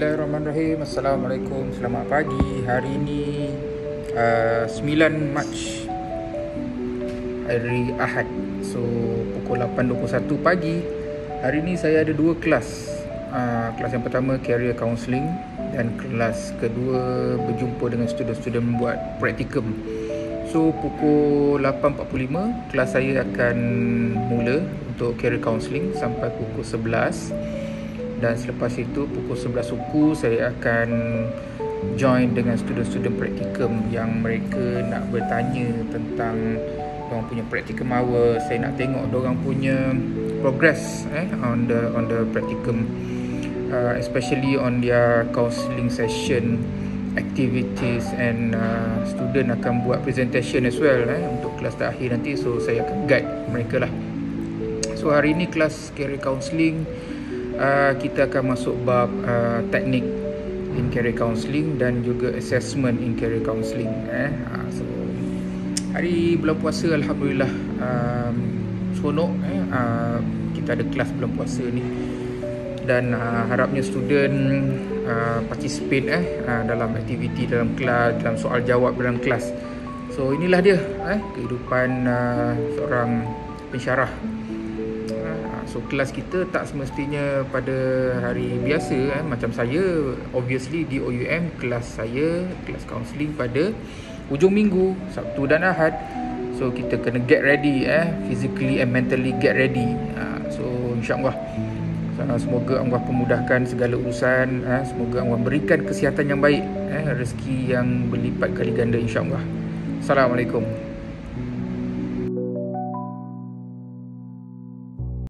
Bismillahirrahmanirrahim. Assalamualaikum. Selamat pagi. Hari ini 9 Mac, hari Ahad. So pukul 8.21 pagi. Hari ini saya ada dua kelas. Kelas yang pertama career counselling dan kelas kedua berjumpa dengan student-student membuat praktikum. So pukul 8.45 kelas saya akan mula untuk career counselling sampai pukul 11. Dan selepas itu pukul 11 suku saya akan join dengan student-student praktikum yang mereka nak bertanya tentang diorang punya praktikum hour. Saya nak tengok diorang punya progress on the praktikum, especially on their counselling session activities, and student akan buat presentation as well untuk kelas terakhir nanti. So saya akan guide mereka lah. So hari ini kelas career counselling, kita akan masuk bab teknik in career counselling dan juga assessment in career counselling. So hari bulan puasa, alhamdulillah, seronok. Kita ada kelas bulan puasa ni dan harapnya student participate dalam aktiviti dalam kelas, dalam soal jawab dalam kelas. So inilah dia kehidupan seorang pensyarah. So kelas kita tak semestinya pada hari biasa macam saya, obviously di OUM kelas saya, kelas counselling pada hujung minggu, Sabtu dan Ahad. So kita kena get ready, physically and mentally get ready. So insyaAllah, semoga Allah pemudahkan segala urusan, semoga Allah berikan kesihatan yang baik, rezeki yang berlipat kali ganda insyaAllah. Assalamualaikum.